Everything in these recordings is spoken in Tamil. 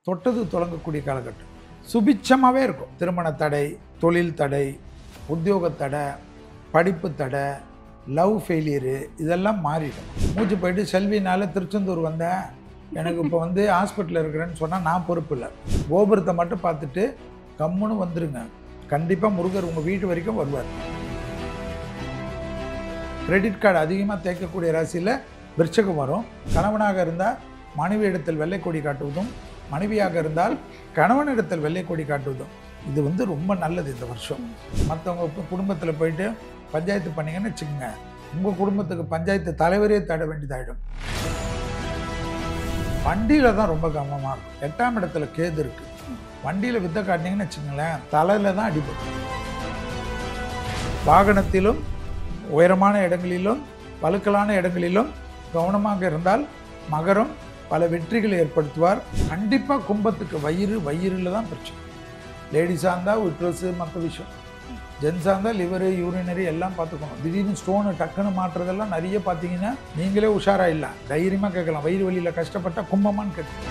தொட்டது தொடங்கக்கூடிய காலகட்டம் சுபிட்சமாகவே இருக்கும். திருமண தடை, தொழில் தடை, உத்தியோக தடை, படிப்பு தடை, லவ் ஃபெயிலியரு இதெல்லாம் மாறிடும். மூச்சு போயிட்டு செல்வினால் திருச்செந்தூர் வந்தேன், எனக்கு இப்போ ஹாஸ்பிட்டலில் இருக்கிறேன்னு சொன்னால் நான் பொறுப்பு இல்லை. கோபுரத்தை மட்டும் பார்த்துட்டு கம்முன்னு வந்துடுங்க, கண்டிப்பாக முருகர் உங்கள் வீட்டு வரைக்கும் வருவார். கிரெடிட் கார்டு அதிகமாக தேய்க்கக்கூடிய ராசியில் விருச்சகம் வரும். கணவனாக இருந்தால் மனைவி இடத்தில் வெள்ளை கொடி காட்டுவதும், மனைவியாக இருந்தால் கணவனிடத்தில் வெள்ளை கொடி காட்டுவதும் இது ரொம்ப நல்லது. இந்த வருஷம் மற்றவங்க குடும்பத்தில் போயிட்டு பஞ்சாயத்து பண்ணிங்கன்னு வச்சுக்கோங்க, உங்கள் குடும்பத்துக்கு பஞ்சாயத்து தலைவரே தட வேண்டியதாகிடும். வண்டியில் தான் ரொம்ப கவனமாக இருக்கும். 8ஆம் இடத்துல கேது இருக்குது. வண்டியில் வித்த காட்டினீங்கன்னு வச்சுக்கோங்களேன், தலையில் தான் அடிபடும். வாகனத்திலும் உயரமான இடங்களிலும் வழுக்கலான இடங்களிலும் கவனமாக இருந்தால் மகரம் பல வெற்றிகளை ஏற்படுத்துவார். கண்டிப்பாக கும்பத்துக்கு வயிறில் தான் பிரச்சனை. லேடிஸாக இருந்தால் விட்ரஸு மற்ற விஷயம், ஜென்ஸாக இருந்தால் லிவரு யூரினரி எல்லாம் பார்த்துக்கணும். திடீர்னு ஸ்டோனு டக்குன்னு மாற்றுறதெல்லாம் நிறைய பார்த்தீங்கன்னா நீங்களே உஷாராக இல்லை, தைரியமாக கேட்கலாம். வயிறு வலியில் கஷ்டப்பட்டால் கும்பமானு கேட்கலாம்.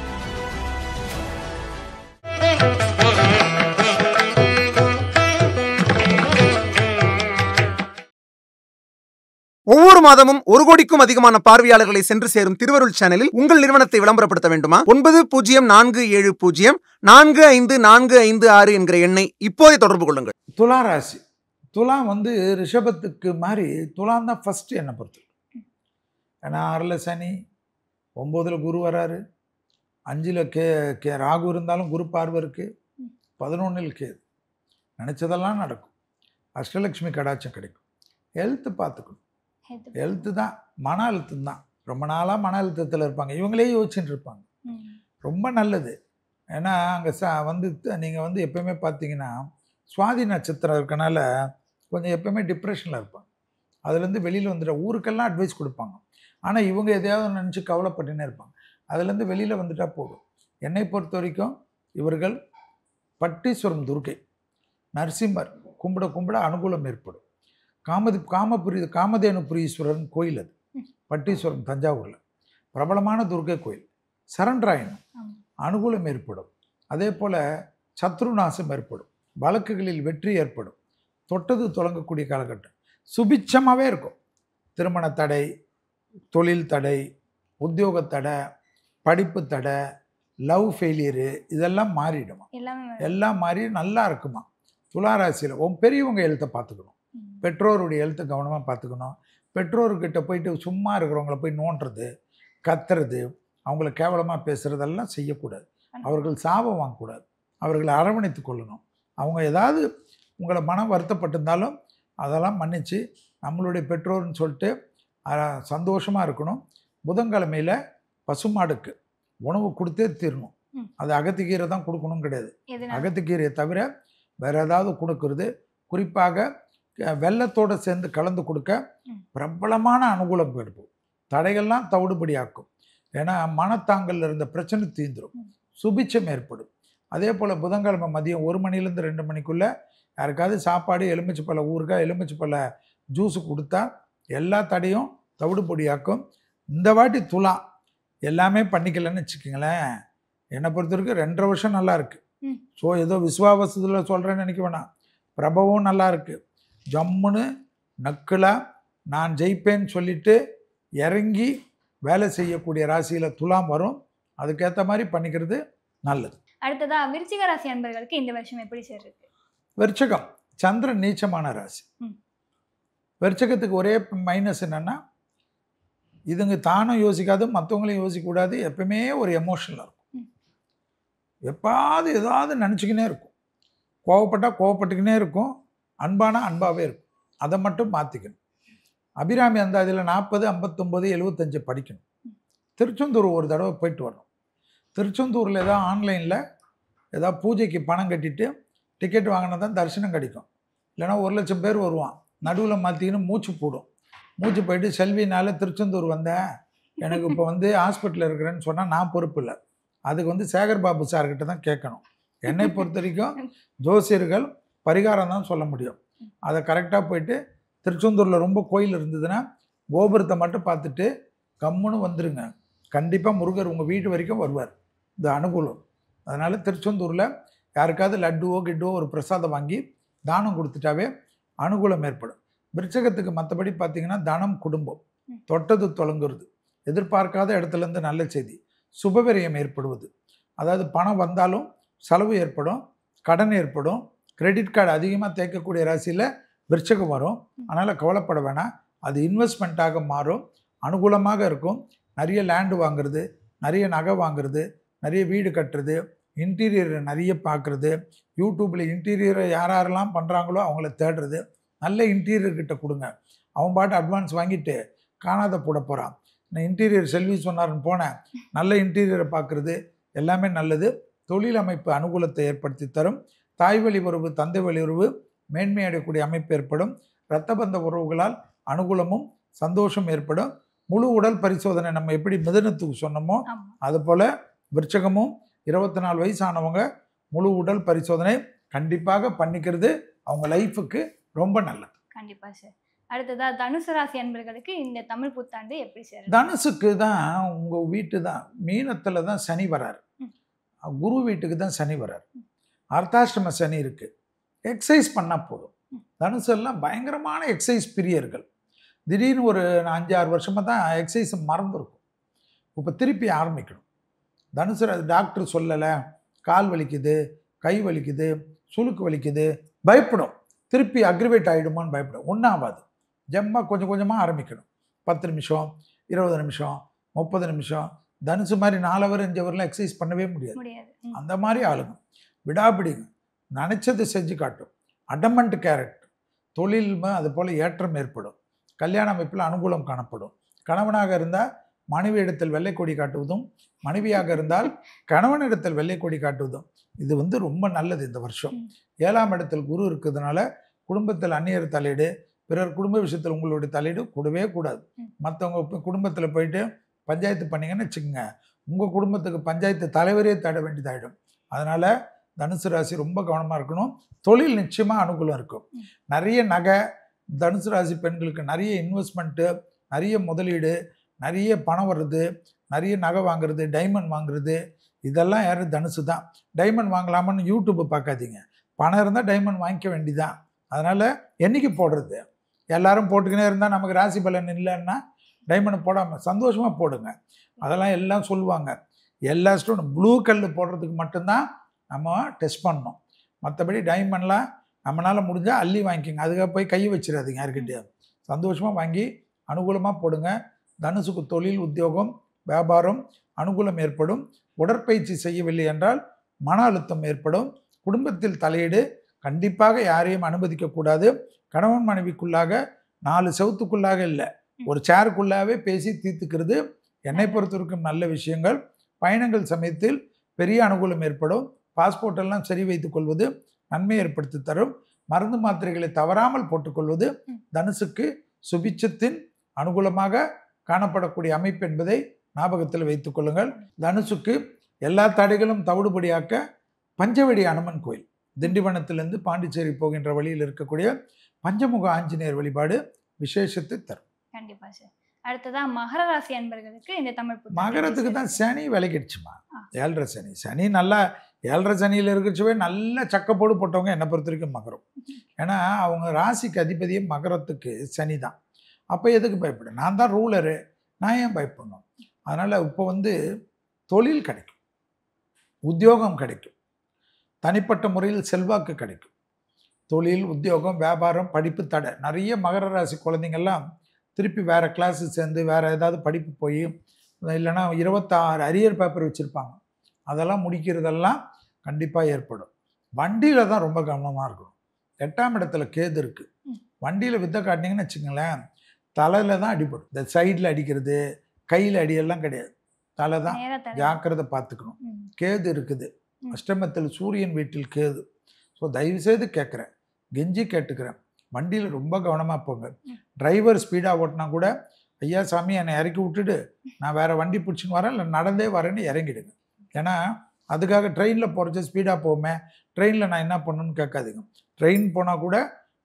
ஒவ்வொரு மாதமும் 1 கோடிக்கும் அதிகமான பார்வையாளர்களை சென்று சேரும் திருவருள் சேனலில் உங்கள் நிறுவனத்தை விளம்பரப்படுத்த வேண்டுமா? 9047045456 என்கிற எண்ணை இப்போதே தொடர்பு கொள்ளுங்கள். துலா ராசி. துலாம் ரிஷபத்துக்கு மாதிரி துலாம் தான் ஃபஸ்ட்டு என்னை பொறுத்து. ஏன்னா 6ல் சனி, 9ல் குரு வராரு, 5ல் கே ராகு இருந்தாலும் குரு பார்வை இருக்குது, 11ல் கேது. நினச்சதெல்லாம் நடக்கும். அஷ்டலட்சுமி கடாட்சம் கிடைக்கும். ஹெல்த்து பார்த்துக்கணும். ஹெல்த்து தான், மன அழுத்தம் தான். ரொம்ப நாளாக மன அழுத்தத்தில் இருப்பாங்க, இவங்களே யோசிச்சுட்டு இருப்பாங்க. ரொம்ப நல்லது. ஏன்னா அங்கே நீங்கள் எப்போயுமே பார்த்தீங்கன்னா சுவாதி நட்சத்திரம் இருக்கனால கொஞ்சம் எப்போயுமே டிப்ரெஷனில் இருப்பாங்க. அதுலேருந்து வெளியில் வந்துட்டு ஊருக்கெல்லாம் அட்வைஸ் கொடுப்பாங்க. ஆனால் இவங்க எதையாவது நினச்சி கவலைப்பட்டுன்னே இருப்பாங்க. அதுலேருந்து வெளியில் வந்துட்டால் போதும். என்னை பொறுத்த வரைக்கும் இவர்கள் பட்டீஸ்வரம் துர்க்கை, நரசிம்மர் கும்பிட கும்பிட அனுகூலம் ஏற்படும். காமதேனுபுரீஸ்வரன் கோயில் அது பட்டீஸ்வரம் தஞ்சாவூரில் பிரபலமான துர்க்கை கோயில். சரண்ராயணம் அனுகூலம் ஏற்படும். அதே போல் சத்ருநாசம் ஏற்படும். வழக்குகளில் வெற்றி ஏற்படும். தொட்டது தொடங்கக்கூடிய காலகட்டம் சுபிட்சமாகவே இருக்கும். திருமண தடை, தொழில் தடை, உத்தியோக தடை, படிப்பு தடை, லவ் ஃபெயிலியரு இதெல்லாம் மாறிடுமா. எல்லாம் மாறி நல்லா இருக்குமா. துளாராசியில் பெரியவங்க எழுத்தை பார்த்துக்கணும். பெற்றோருடைய எழுத்தை கவனமாக பார்த்துக்கணும். பெற்றோர்கிட்ட போயிட்டு சும்மா இருக்கிறவங்கள போய் நோண்டுறது, கத்துறது, அவங்கள கேவலமாக பேசுகிறதெல்லாம் செய்யக்கூடாது. அவர்கள் சாபம் வாங்கக்கூடாது. அவர்களை அரவணைத்து கொள்ளணும். அவங்க ஏதாவது உங்களை மனம் வருத்தப்பட்டிருந்தாலும் அதெல்லாம் மன்னித்து நம்மளுடைய பெற்றோர்னு சொல்லிட்டு சந்தோஷமாக இருக்கணும். புதன்கிழமையில் பசுமாடுக்கு உணவு கொடுத்தே தீரணும். அது அகத்திக்கீரை தான் கொடுக்கணும் கிடையாது. அகத்திக்கீரையை தவிர வேறு ஏதாவது கொடுக்கறது, குறிப்பாக வெள்ளத்தோடு சேர்ந்து கலந்து கொடுக்க பிரபலமான அனுகூலம் கிடைக்கும். தடைகள்லாம் தவிடுபடியாக்கும். ஏன்னா மனத்தாங்கல்ல இருந்த பிரச்சனை தீந்துடும், சுபிட்சம் ஏற்படும். அதே போல் புதன்கிழமை மதியம் 1 மணிலேருந்து 2 மணிக்குள்ளே யாருக்காவது சாப்பாடு, எலுமிச்சை பழ ஊறுகாய், எலுமிச்சை பழ ஜூஸு கொடுத்தா எல்லா தடையும் தவிடுபடியாக்கும். இந்த வாட்டி துலா எல்லாமே பண்ணிக்கலன்னு வச்சுக்கோங்களேன். என்னை பொறுத்த வரைக்கும் 2.5 வருஷம் நல்லா இருக்குது. ஸோ ஏதோ விஸ்வாவசத்தில் சொல்கிறேன்னு நினைக்க வேணாம். பிரபவும் நல்லா இருக்குது. ஜம்முன்னு நக்கலாக நான் ஜெயிப்பேன்னு சொல்லிட்டு இறங்கி வேலை செய்யக்கூடிய ராசியில் துலாம் வரும். அதுக்கேற்ற மாதிரி பண்ணிக்கிறது நல்லது. அடுத்ததா விருச்சிக ராசி அன்பர்களுக்கு இந்த வருஷம் எப்படி சேர்றது? விருச்சகம் சந்திரன் நீச்சமான ராசி. விருச்சகத்துக்கு ஒரே மைனஸ் என்னென்னா, இதுங்க தானும் யோசிக்காது, மற்றவங்களையும் யோசிக்கக்கூடாது. எப்பவுமே ஒரு எமோஷனலாக இருக்கும். எப்பாவது ஏதாவது நினச்சிக்கினே இருக்கும். கோவப்பட்டால் கோவப்பட்டுக்கினே இருக்கும். அன்பானா அன்பாகவே இருக்கும். அதை மட்டும் மாற்றிக்கணும். அபிராமி அந்தாதியில் 40, 59, 75 படிக்கணும். திருச்செந்தூர் ஒரு தடவை போயிட்டு வரணும். திருச்செந்தூரில் ஏதாவது ஆன்லைனில் ஏதாவது பூஜைக்கு பணம் கட்டிட்டு டிக்கெட் வாங்கினா தான் தரிசனம் கிடைக்கும். இல்லைனா 1 லட்சம் பேர் வருவான். நடுவில் மாற்றிக்கின்னு மூச்சு போடும். மூச்சு போயிட்டு செல்வினால் திருச்செந்தூர் வந்தேன், எனக்கு இப்போ ஹாஸ்பிட்டலில் இருக்கிறேன்னு சொன்னால் நான் பொறுப்பு இல்லை. அதுக்கு சேகர் பாபு சார்கிட்ட தான் கேட்கணும். என்னை பொறுத்த வரைக்கும் ஜோசியர்கள் பரிகாரம் தான் சொல்ல முடியும். அதை கரெக்டாக போயிட்டு திருச்செந்தூரில் ரொம்ப கோயில் இருந்ததுன்னா கோபுரத்தை மட்டும் பார்த்துட்டு கம்முன்னு வந்துடுங்க. கண்டிப்பாக முருகர் உங்கள் வீட்டு வரைக்கும் வருவார். இந்த அனுகூலம் அதனால் திருச்செந்தூரில் யாருக்காவது லட்டுவோ கிட்டுவோ ஒரு பிரசாதம் வாங்கி தானம் கொடுத்துட்டாவே அனுகூலம் ஏற்படும். விருச்சகத்துக்கு மற்றபடி பார்த்தீங்கன்னா தனம், குடும்பம், தொட்டது தொடங்குறது, எதிர்பார்க்காத இடத்துலேருந்து நல்ல செய்தி, சுபவிரயம் ஏற்படுவது, அதாவது பணம் வந்தாலும் செலவு ஏற்படும், கடன் ஏற்படும், கிரெடிட் கார்டு அதிகமாக தேய்க்கக்கூடிய ராசியில் விருச்சகம் வரும். அதனால் கவலைப்பட வேணாம், அது இன்வெஸ்ட்மெண்ட்டாக மாறும், அனுகூலமாக இருக்கும். நிறைய லேண்டு வாங்குறது, நிறைய நகை வாங்குறது, நிறைய வீடு கட்டுறது, இன்டீரியர் நிறைய பார்க்குறது, யூடியூப்பில் இன்டீரியரை யாரெல்லாம் பண்ணுறாங்களோ அவங்கள தேடுறது, நல்ல இன்டீரியர் கிட்ட கொடுங்க. அவன் பாட்டு அட்வான்ஸ் வாங்கிட்டு காணாத போட போகிறான். நான் இன்டீரியர் செல்வி சொன்னார்னு போனேன், நல்ல இன்டீரியரை பார்க்குறது எல்லாமே நல்லது. தொழில் அமைப்பு அனுகூலத்தை ஏற்படுத்தி தரும். தாய் வழி உறவு, தந்தை வழி உறவு மேன்மையடையக்கூடிய அமைப்பு ஏற்படும். இரத்த பந்த உறவுகளால் அனுகூலமும் சந்தோஷம் ஏற்படும். முழு உடல் பரிசோதனை நம்ம எப்படி மிதுனத்துக்கு சொன்னோமோ அதுபோல் விருச்சகமும் 24 வயசானவங்க முழு உடல் பரிசோதனை கண்டிப்பாக பண்ணிக்கிறது அவங்க லைஃபுக்கு ரொம்ப நல்லது. கண்டிப்பா சார். அடுத்ததா தனுசு ராசி அன்பர்களுக்கு இந்த தமிழ் புத்தாண்டு எப்படி சார்? தனுசுக்கு தான் உங்கள் வீட்டு தான் மீனத்தில் தான் சனி வராரு, குரு வீட்டுக்கு தான் சனி வராரு, அர்த்தாஷ்டம சனி இருக்குது. எக்ஸசைஸ் பண்ணால் போதும். தனுசு எல்லாம் பயங்கரமான எக்ஸசைஸ் பிரியர்கள். திடீர்னு ஒரு 5-6 வருஷமாக தான் எக்ஸசைஸை மறந்துருக்கும். இப்போ திருப்பி ஆரம்பிக்கணும். தனுசு டாக்டர் சொல்லலை, கால் வலிக்குது, கை வலிக்குது, சுளுக்கு வலிக்குது, பயப்படும். திருப்பி அக்ரிவேட் ஆகிடுமான்னு பயப்படும். ஒன்றும் ஆகாது. ஜம்மா கொஞ்சம் கொஞ்சமாக ஆரம்பிக்கணும். 10 நிமிஷம், 20 நிமிஷம், 30 நிமிஷம். தனுசு மாதிரி 4 ஹவர் 5 ஹவர்லாம் எக்ஸசைஸ் பண்ணவே முடியாது. அந்த மாதிரி ஆளுங்க விடாபிடிங்க, நினச்சதை செஞ்சு காட்டும். Adamant character. தொழில் அது போல் ஏற்றம் ஏற்படும். கல்யாண அமைப்பில் அனுகூலம் காணப்படும். கணவனாக இருந்தால் மனைவி இடத்தில் வெள்ளை கொடி காட்டுவதும், மனைவியாக இருந்தால் கணவனிடத்தில் வெள்ளை கொடி காட்டுவதும் இது ரொம்ப நல்லது. இந்த வருஷம் 7ஆம் இடத்தில் குரு இருக்கிறதுனால குடும்பத்தில் அந்நியர் தலையீடு, பிறர் குடும்ப விஷயத்தில் உங்களுடைய தலையீடு கூடவே கூடாது. மற்றவங்க குடும்பத்தில் போயிட்டு பஞ்சாயத்து பண்ணிங்கன்னு வச்சுக்கோங்க, உங்கள் குடும்பத்துக்கு பஞ்சாயத்து தலைவரே தேட வேண்டியதாகிடும். அதனால் தனுசு ராசி ரொம்ப கவனமாக இருக்கணும். தொழில் நிச்சயமாக அனுகூலம் இருக்கும். நிறைய நகை, தனுசு ராசி பெண்களுக்கு நிறைய இன்வெஸ்ட்மெண்ட்டு, நிறைய முதலீடு, நிறைய பணம் வருது, நிறைய நகை வாங்குறது, டைமண்ட் வாங்குறது, இதெல்லாம் யார்? தனுசு தான். டைமண்ட் வாங்கலாமான்னு யூடியூப்பை பார்க்காதீங்க. பணம் இருந்தால் டைமண்ட் வாங்கிக்க வேண்டிதான். அதனால் என்றைக்கு போடுறது? எல்லாரும் போட்டுக்கினே இருந்தால் நமக்கு ராசி பலன் இல்லைன்னா டைமண்ட் போடாமல் சந்தோஷமாக போடுங்க. அதெல்லாம் எல்லாம் சொல்லுவாங்க. எல்லா ஸ்டோனும் ப்ளூ கல் போடுறதுக்கு மட்டும்தான் நம்ம டெஸ்ட் பண்ணணும். மற்றபடி டைமண்ட்லாம் நம்மளால் முடிஞ்சால் அள்ளி வாங்கிக்கோங்க. அதுக்காக போய் கை வச்சிடாதீங்க யாருக்கிட்டே. சந்தோஷமாக வாங்கி அனுகூலமாக போடுங்க. தனுசுக்கு தொழில், உத்தியோகம், வியாபாரம் அனுகூலம் ஏற்படும். உடற்பயிற்சி செய்யவில்லை என்றால் மன அழுத்தம் ஏற்படும். குடும்பத்தில் தலையீடு கண்டிப்பாக யாரையும் அனுமதிக்கக்கூடாது. கணவன் மனைவிக்குள்ளாக 4 செவத்துக்குள்ளாக இல்லை, ஒரு சேருக்குள்ளாகவே பேசி தீர்த்துக்கிறது என்னை பொறுத்தவரைக்கும் நல்ல விஷயங்கள். பயணங்கள் சமயத்தில் பெரிய அனுகூலம் ஏற்படும். பாஸ்போர்ட் எல்லாம் சரி வைத்துக் கொள்வது நன்மை ஏற்படுத்தி தரும். மருந்து மாத்திரைகளை தவறாமல் போட்டுக்கொள்வது தனுசுக்கு சுபிட்சத்தின் அனுகூலமாக காணப்படக்கூடிய அமைப்பு என்பதை ஞாபகத்தில் வைத்துக் கொள்ளுங்கள். தனுசுக்கு எல்லா தடைகளும் தவிடுபடியாக்க பஞ்சவடி அனுமன் கோயில், திண்டிவனத்திலிருந்து பாண்டிச்சேரி போகின்ற வழியில் இருக்கக்கூடிய பஞ்சமுக ஆஞ்சநேயர் வழிபாடு விசேஷத்தை தரும். கண்டிப்பா சார். அடுத்ததா மகர ராசி அன்பர்களுக்கு இந்த தமிழ் புத்தாண்டு மகரத்துக்கு தான் சனி விலகிடுச்சுமா. 7.5 சனி. சனி நல்லா 7.5 சனியில் இருக்கிறச்சவே நல்ல சக்கப்போடு போட்டவங்க என்னை பொறுத்த வரைக்கும் மகரம். ஏன்னா அவங்க ராசிக்கு அதிபதியே மகரத்துக்கு சனி தான். அப்போ எதுக்கு பயப்பட? நான் தான் ரூலரு, நான் ஏன் பயப்படணும்? அதனால் இப்போ தொழில் கிடைக்கும், உத்தியோகம் கிடைக்கும், தனிப்பட்ட முறையில் செல்வாக்கு கிடைக்கும். தொழில், உத்தியோகம், வியாபாரம், படிப்பு தடை. நிறைய மகர ராசி குழந்தைங்கள்லாம் திருப்பி வேறு கிளாஸு சேர்ந்து வேறு ஏதாவது படிப்பு போய் இல்லைன்னா 26 அரியர் பேப்பர் வச்சுருப்பாங்க. அதெல்லாம் முடிக்கிறதெல்லாம் கண்டிப்பாக ஏற்படும். வண்டியில் தான் ரொம்ப கவனமாக இருக்கணும். 8ஆம் இடத்துல கேது இருக்குது. வண்டியில் வித்தை காட்டினீங்கன்னு வச்சுங்களேன், தலையில் தான் அடிபடும். இந்த சைடில் அடிக்கிறது, கையில் அடியெல்லாம் கிடையாது, தலை தான். ஜாக்கிரதை பார்த்துக்கணும். கேது இருக்குது. அஷ்டமத்தில் சூரியன் வீட்டில் கேது. ஸோ தயவுசெய்து கேட்குறேன், கெஞ்சி கேட்டுக்கிறேன், வண்டியில் ரொம்ப கவனமாக போங்க. டிரைவர் ஸ்பீடாக ஓட்டினா கூட, ஐயா சாமி என்னை இறக்கி விட்டுட்டு நான் வேறு வண்டி பிடிச்சின்னு வரேன், இல்லை நடந்தே வரேன்னு இறங்கிடுங்க. ஏன்னா அதுக்காக ட்ரெயினில் போகிறச்ச ஸ்பீடாக போமே, ட்ரெயினில் நான் என்ன பண்ணணும்னு கேட்காதீங்க. ட்ரெயின் போனால் கூட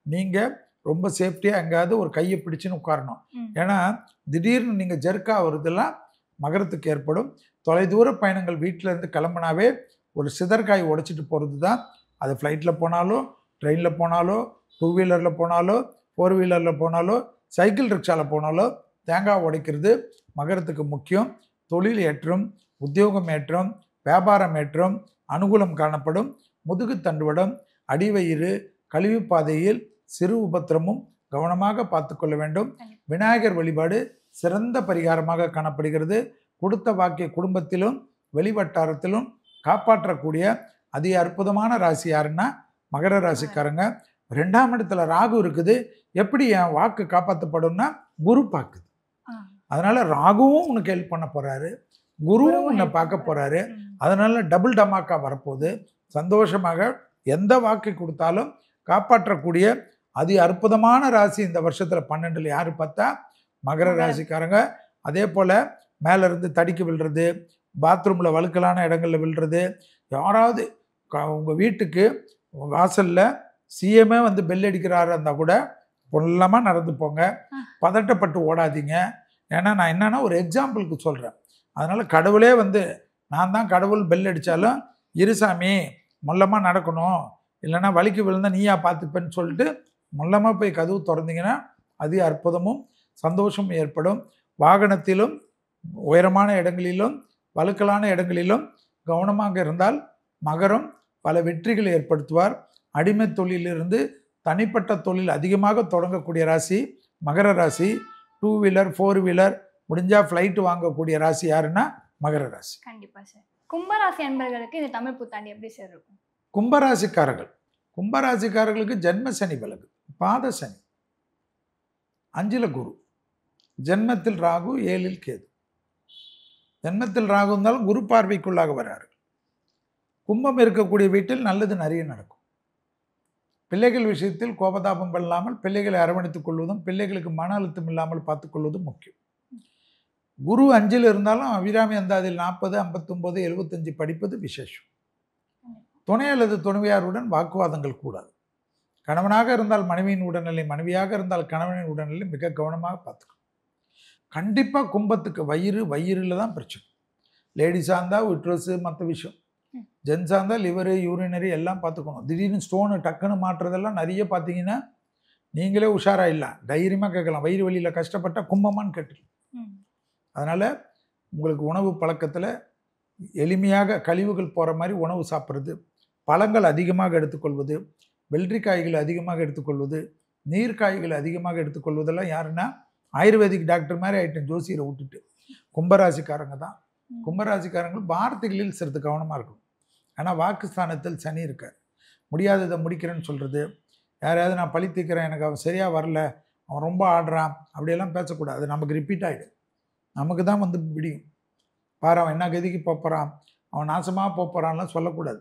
நீங்கள் ரொம்ப சேஃப்டியாக எங்கேயாவது ஒரு கையை பிடிச்சின்னு உட்காரணும். ஏன்னா திடீர்னு நீங்கள் ஜெர்க்காக வருதெல்லாம் மகரத்துக்கு ஏற்படும். தொலைதூர பயணங்கள் வீட்டிலேருந்து கிளம்புனாவே ஒரு சிதற்காய் உடைச்சிட்டு போகிறது தான். அது ஃப்ளைட்டில் போனாலோ, ட்ரெயினில் போனாலோ, 2 வீலரில் போனாலோ, 4 வீலரில் போனாலோ, சைக்கிள் ரிக்ஷாவில் போனாலோ தேங்காய் உடைக்கிறது மகரத்துக்கு முக்கியம். தொழில் ஏற்றம், உத்தியோகம் ஏற்றம், வியாபாரம் ஏற்றம், அனுகூலம் காணப்படும். முதுகு தண்டுவடம், அடிவயிறு, கழிவு பாதையில் சிறு உபத்திரமும் கவனமாக பார்த்து கொள்ள வேண்டும். விநாயகர் வழிபாடு சிறந்த பரிகாரமாக காணப்படுகிறது. கொடுத்த வாக்கிய குடும்பத்திலும் வெளிவட்டாரத்திலும் காப்பாற்றக்கூடிய அதி அற்புதமான ராசி யாருன்னா மகர ராசிக்காரங்க. 2ஆம் இடத்துல ராகு இருக்குது. எப்படி என் வாக்கு காப்பாற்றப்படும்னா குரு பார்க்குது. அதனால ராகுவும் உனக்கு ஹெல்ப் பண்ண போறாரு, குருவும் உன்னை பார்க்க போறாரு. அதனால டபுள் டமாக்கா வரப்போகுது. சந்தோஷமாக எந்த வாக்கு கொடுத்தாலும் காப்பாற்றக்கூடிய அதி அற்புதமான ராசி இந்த வருஷத்துல 12ல் யாரு பார்த்தா மகர ராசிக்காரங்க. அதே போல மேல இருந்து தடிக்கு விழுறது, பாத்ரூம்ல வழுக்கலான இடங்கள்ல விழுறது, யாராவது உங்க வீட்டுக்கு வாசல்ல சிஎம்ஏ வந்து பெல் அடிக்கிறாரு இருந்தா கூட பொல்லமா நடந்து போங்க, பதட்டப்பட்டு ஓடாதீங்க. ஏன்னா நான் என்னன்னா ஒரு எக்ஸாம்பிளுக்கு சொல்றேன். அதனால கடவுளே வந்து நான் தான் கடவுள் பெல் அடித்தாலும் இருசாமி மொல்லமாக நடக்கணும், இல்லைன்னா வலிக்கு விழுந்தா நீயா பார்த்துப்பேன்னு சொல்லிட்டு மொல்லமாக போய் கதவு திறந்தீங்கன்னா அதி அற்புதமும் சந்தோஷமும் ஏற்படும். வாகனத்திலும் உயரமான இடங்களிலும் வழுக்கலான இடங்களிலும் கவனமாக இருந்தால் மகரம் பல வெற்றிகளை ஏற்படுத்துவார். அடிமை தொழிலிருந்து தனிப்பட்ட தொழில் அதிகமாக தொடங்கக்கூடிய ராசி மகர ராசி. 2 வீலர் 4 வீலர் முடிஞ்சா ஃப்ளைட் வாங்கக்கூடிய ராசி யாருன்னா மகர ராசி. கண்டிப்பா சார். கும்பராசி அன்பர்களுக்கு இந்த தமிழ் புத்தாண்டு எப்படி சார் இருக்கும்? கும்பராசிக்காரர்களுக்கு ஜென்ம சனி விலகு, பாத சனி, 5ல் குரு, ஜென்மத்தில் ராகு, 7ல் கேது. ஜென்மத்தில் ராகு இருந்தாலும் குரு பார்வைக்குள்ளாக வராரு. கும்பம் இருக்கக்கூடிய வீட்டில் நல்லது நிறைய நடக்கும். பிள்ளைகள் விஷயத்தில் கோபதாபம் இல்லாமல் பிள்ளைகளை அரவணைத்துக் கொள்வதும் பிள்ளைகளுக்கு மன அழுத்தம் இல்லாமல் பார்த்துக்கொள்வதும் முக்கியம். குரு 5ல் இருந்தாலும் அபிராமி அந்தாதில் 40, 59, 75 படிப்பது விசேஷம். துணை அல்லது துணைவியாருடன் வாக்குவாதங்கள் கூடாது. கணவனாக இருந்தால் மனைவியின் உடல்நிலை, மனைவியாக இருந்தால் கணவனின் உடல்நிலை மிக கவனமாக பார்த்துக்கணும். கண்டிப்பாக கும்பத்துக்கு வயிறில் தான் பிரச்சனை. லேடிஸாக இருந்தால் விட்ரஸு மற்ற விஷயம், ஜென்ஸாக இருந்தால் லிவரு யூரினரி எல்லாம் பார்த்துக்கணும். திடீர்னு ஸ்டோனு டக்குன்னு மாற்றுறதெல்லாம் நிறைய பார்த்தீங்கன்னா நீங்களே உஷாராக இல்லை, தைரியமாக கேட்கலாம். வயிறு வலியில் கஷ்டப்பட்டால் கும்பமான்னு கேட்டுக்கலாம். அதனால் உங்களுக்கு உணவு பழக்கத்தில் எளிமையாக கழிவுகள் போகிற மாதிரி உணவு சாப்பிட்றது, பழங்கள் அதிகமாக எடுத்துக்கொள்வது, வெள்ளரிக்காய்கள் அதிகமாக எடுத்துக்கொள்வது, நீர்க்காய்கள் அதிகமாக எடுத்துக்கொள்வதெல்லாம் யாருன்னா ஆயுர்வேதிக் டாக்டர் மாதிரி ஆகிட்டேன் ஜோசியரை விட்டுட்டு. கும்பராசிக்காரங்க தான். கும்பராசிக்காரங்கள் வார்த்தைகளில் சிறிது கவனமாக இருக்கும். ஆனால் வாக்குஸ்தானத்தில் சனி இருக்கார். முடியாததை முடிக்கிறேன்னு சொல்கிறது, யாரையாவது நான் பழி தீர்க்கிறேன், எனக்கு அவன் சரியாக வரல, அவன் ரொம்ப ஆடுறான், அப்படியெல்லாம் பேசக்கூடாது. அது நமக்கு ரிப்பீட் ஆகிடும், நமக்கு தான் வந்து பிடிக்கும். பாரு அவன் என்ன கதிக்கு போகிறான், அவன் நாசமாக போகிறான்லாம் சொல்லக்கூடாது.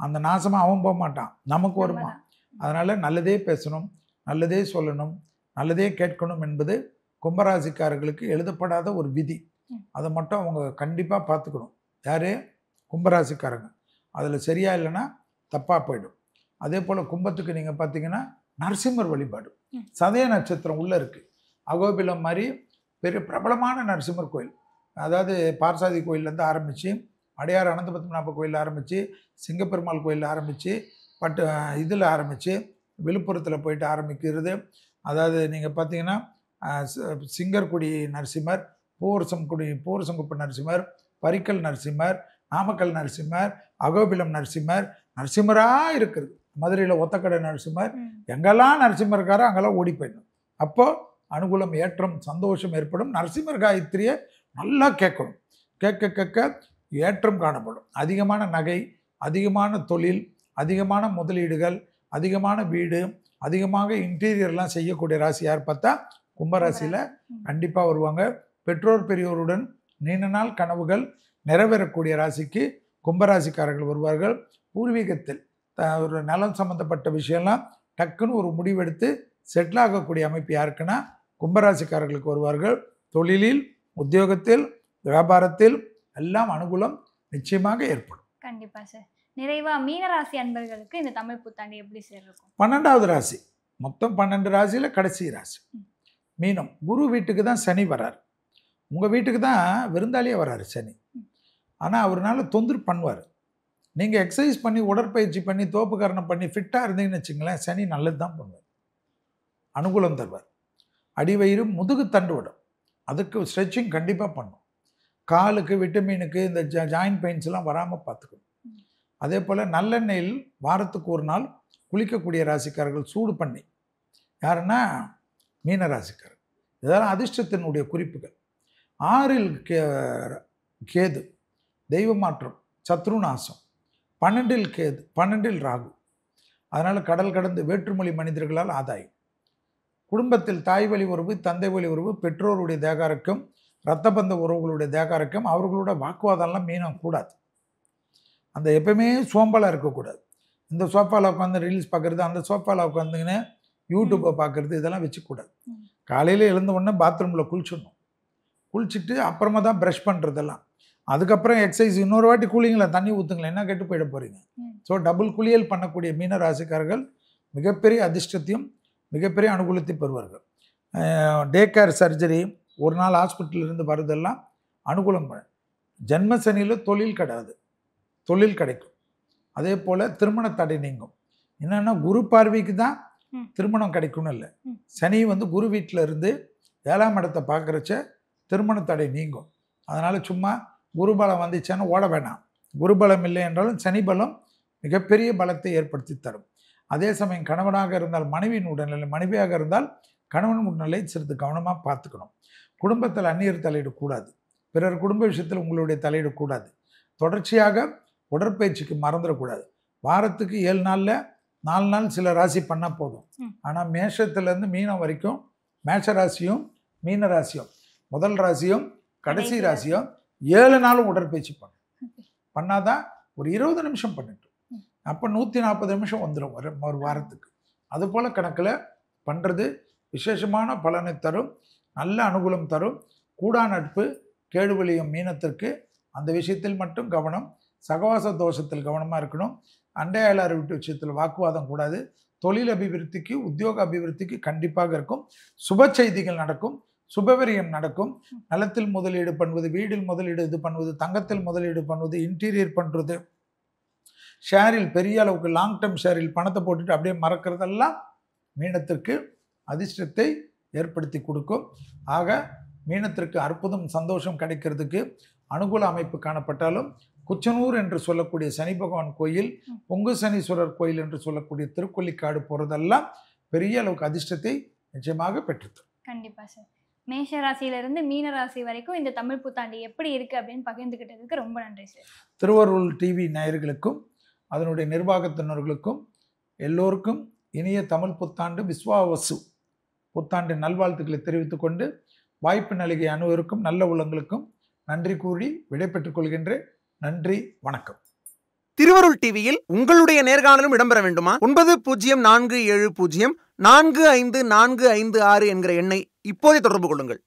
அந்த நாசமாக அவன் போக மாட்டான், நமக்கு வருமா. அதனால் நல்லதே பேசணும், நல்லதே சொல்லணும், நல்லதே கேட்கணும் என்பது கும்பராசிக்காரர்களுக்கு எழுதப்படாத ஒரு விதி. அதை மட்டும் அவங்க கண்டிப்பாக பார்த்துக்கணும். யார்? கும்பராசிக்காரங்க. அதில் சரியா இல்லைன்னா தப்பாக போயிடும். அதே போல் கும்பத்துக்கு நீங்கள் பார்த்தீங்கன்னா நரசிம்மர் வழிபாடு, சதய நட்சத்திரம் உள்ளே இருக்குது. அகோபிலம் மாதிரி பெரிய பிரபலமான நரசிம்மர் கோயில், அதாவது பார்சாதி கோயிலேருந்து ஆரம்பித்து அடையார் அனந்தபத்மநாப கோயிலில் ஆரம்பித்து சிங்கப்பெருமாள் கோயிலில் ஆரம்பித்து இதில் ஆரம்பித்து விழுப்புரத்தில் போயிட்டு ஆரம்பிக்கிறது. அதாவது நீங்கள் பார்த்தீங்கன்னா சிங்கர்குடி நரசிம்மர், பூரசங்குப்ப நரசிம்மர், பரிக்கல் நரசிம்மர், நாமக்கல் நரசிம்மர், அகோபிலம் நரசிம்மர், நரசிம்மராக இருக்குது. மதுரையில் ஒத்தக்கடை நரசிம்மர், எங்கெல்லாம் நரசிம்மர் இருக்காரோ அங்கெல்லாம் ஓடி போயிடணும். அப்போது அனுகூலம் ஏற்றம் சந்தோஷம் ஏற்படும். நரசிம்மர் காயத்ரியை நல்லா கேட்கணும். கேட்க ஏற்றம் காணப்படும். அதிகமான நகை, அதிகமான தொழில், அதிகமான முதலீடுகள், அதிகமான வீடு, அதிகமாக இன்டீரியர்லாம் செய்யக்கூடிய ராசி யார் பார்த்தா கும்பராசியில் கண்டிப்பாக வருவாங்க. பெற்றோர் பெரியோருடன் நீண்ட நாள் கனவுகள் நிறைவேறக்கூடிய ராசிக்கு கும்பராசிக்காரர்கள் வருவார்கள். பூர்வீகத்தில் ஒரு நலம் சம்பந்தப்பட்ட விஷயம்லாம் டக்குன்னு ஒரு முடிவெடுத்து செட்டில் ஆகக்கூடிய அமைப்பு யாருக்குன்னா கும்பராசிக்காரர்களுக்கு வருவார்கள். தொழிலில், உத்தியோகத்தில், வியாபாரத்தில் எல்லாம் அனுகூலம் நிச்சயமாக ஏற்படும். கண்டிப்பா சார். நிறைவா மீனராசி அன்பர்களுக்கு இந்த தமிழ் புத்தாண்டு எப்படி சார் இருக்கும்? 12வது ராசி. மொத்தம் 12 ராசியில் கடைசி ராசி மீனம். குரு வீட்டுக்கு தான் சனி வரார். உங்கள் வீட்டுக்கு தான் விருந்தாளியே வராரு சனி. ஆனால் அவர்னால தொந்தரவு பண்ணுவார். நீங்கள் எக்ஸசைஸ் பண்ணி உடற்பயிற்சி பண்ணி தோப்புக்கரணம் பண்ணி ஃபிட்டாக இருந்தீங்கன்னு வச்சுங்களேன், சனி நல்லது தான் பண்ணுவார், அனுகூலம் தருவார். அடிவயிறு முதுகு தண்டுவிடும், அதுக்கு ஸ்ட்ரெச்சிங் கண்டிப்பாக பண்ணும். காலுக்கு விட்டமினுக்கு இந்த ஜாயின்ட் பெயின்ஸ்லாம் வராமல் பார்த்துக்கணும். அதே போல் நல்லெண்ணெயில் வாரத்துக்கு ஒரு நாள் குளிக்கக்கூடிய ராசிக்காரர்கள் சூடு பண்ணி, யாருன்னா மீன ராசிக்காரர். இதெல்லாம் அதிர்ஷ்டத்தினுடைய குறிப்புகள். 6இல் கேது தெய்வ மாற்றம், சத்ருநாசம். 12இல் கேது, 12இல் ராகு. அதனால் கடல் கடந்து வேற்றுமொழி மனிதர்களால் ஆதாயம். குடும்பத்தில் தாய் வழி உறவு, தந்தை வழி உறவு, பெற்றோருடைய தேகாரக்கம், இரத்தபந்த உறவுகளுடைய தேகாரக்கம், அவர்களோட வாக்குவாதம்லாம் மீனம் கூடாது. அந்த எப்பவுமே சோம்பலாக இருக்கக்கூடாது. இந்த சோஃபாவில் உட்காந்து ரீல்ஸ் பார்க்குறது, அந்த சோஃபாவில் உட்காந்துங்கன்னு யூடியூப்பை பார்க்குறது, இதெல்லாம் வச்சுக்கூடாது. காலையில் எழுந்த உடனே பாத்ரூமில் குளிச்சிடணும். குளிச்சுட்டு அப்புறமா தான் ப்ரஷ் பண்ணுறதெல்லாம். அதுக்கப்புறம் எக்ஸசைஸ், இன்னொரு வாட்டி கூலிங்கில் தண்ணி ஊற்றுங்களேன், என்ன கெட்டு போயிட போகிறீங்க. ஸோ டபுள் குளியல் பண்ணக்கூடிய மீன ராசிக்காரர்கள் மிகப்பெரிய அதிர்ஷ்டத்தையும் மிகப்பெரிய அனுகூலத்தையும் பெறுவார்கள். டே கேர் சர்ஜரி, ஒரு நாள் ஹாஸ்பிட்டலிருந்து வருதெல்லாம் அனுகூலம். ஜென்ம சனியில் தொழில் கிடையாது, தொழில் கிடைக்கும். அதே போல் திருமண தடை நீங்கும். என்னென்னா குரு பார்வைக்கு தான் திருமணம் கிடைக்கும்னு இல்லை. சனி குரு வீட்டில் இருந்து 7ஆம் இடத்தை பார்க்குறச்ச திருமண தடை நீங்கும். அதனால் சும்மா குருபலம் வந்துச்சேன்னு ஓட வேணாம். குருபலம் இல்லை என்றாலும் சனி பலம் மிகப்பெரிய பலத்தை ஏற்படுத்தி தரும். அதே சமயம் கணவனாக இருந்தால் மனைவியின் உடல்நிலை, மனைவியாக இருந்தால் கணவன் உடல்நிலை சிறிது கவனமாக பார்த்துக்கணும். குடும்பத்தில் அந்நியர் தலையிடக்கூடாது, பிறர் குடும்ப விஷயத்தில் உங்களுடைய தலையிடக்கூடாது. தொடர்ச்சியாக உடற்பயிற்சிக்கு மறந்துடக்கூடாது. வாரத்துக்கு 7 நாளில் 4 நாள் சில ராசி பண்ணால் போதும். ஆனால் மேஷத்துலேருந்து மீனம் வரைக்கும், மேஷ ராசியும் மீன ராசியும், முதல் ராசியும் கடைசி ராசியும் 7 நாளும் உடற்பயிற்சி பண்ணாதான் ஒரு 20 நிமிஷம் பண்ணிட்டு, அப்போ 140 நிமிஷம் வந்துடும் ஒரு வாரத்துக்கு. அதுபோல் கணக்கில் பண்ணுறது விசேஷமான பலனை தரும், நல்ல அனுகூலம் தரும். கூடா நட்பு கேடு விளையும் மீனத்திற்கு அந்த விஷயத்தில் மட்டும் கவனம். சகவாச தோஷத்தில் கவனமாக இருக்கணும். அண்டையாளர் வீட்டு விஷயத்தில் வாக்குவாதம் கூடாது. தொழில் அபிவிருத்திக்கு, உத்தியோக அபிவிருத்திக்கு கண்டிப்பாக இருக்கும். சுப செய்திகள் நடக்கும், சுபவரியம் நடக்கும். நிலத்தில் முதலீடு பண்ணுவது, வீடில் முதலீடு இது பண்ணுவது, தங்கத்தில் முதலீடு பண்ணுவது, இன்டீரியர் பண்ணுறது, ஷேரில் பெரிய அளவுக்கு லாங் டேர்ம் ஷேரில் பணத்தை போட்டுட்டு அப்படியே மறக்கிறதெல்லாம் மீனத்திற்கு அதிர்ஷ்டத்தை ஏற்படுத்தி கொடுக்கும். ஆக மீனத்திற்கு அற்புதம், சந்தோஷம் கிடைக்கிறதுக்கு அனுகூல அமைப்பு காணப்பட்டாலும் குச்சனூர் என்று சொல்லக்கூடிய சனி பகவான் கோயில், பொங்கு சனீஸ்வரர் கோயில் என்று சொல்லக்கூடிய திருக்கொல்லிக்காடு போகிறதெல்லாம் பெரிய அளவுக்கு அதிர்ஷ்டத்தை நிச்சயமாக பெற்றுத்தரும். கண்டிப்பா சார். மேஷ ராசியிலிருந்து மீன ராசி வரைக்கும் இந்த தமிழ் புத்தாண்டு எப்படி இருக்கு அப்படின்னு பகிர்ந்துக்கிட்டதுக்கு ரொம்ப நன்றி சார். திருவருள் டிவி நேயர்களுக்கும் அதனுடைய நிர்வாகத்தினர்களுக்கும் எல்லோருக்கும் இனிய தமிழ் புத்தாண்டு விஸ்வாவசு புத்தாண்டு நல்வாழ்த்துக்களை தெரிவித்துக் கொண்டு வாய்ப்பு நல்கிய அனைவருக்கும் நல்ல உள்ளங்களுக்கும் நன்றி கூறி விடைபெற்றுக் கொள்கின்றேன். நன்றி, வணக்கம். திருவருள் டிவியில் உங்களுடைய நேர்காணலும் இடம்பெற வேண்டுமா? 9047045456 என்கிற எண்ணை இப்போதே தொடர்பு கொள்ளுங்கள்.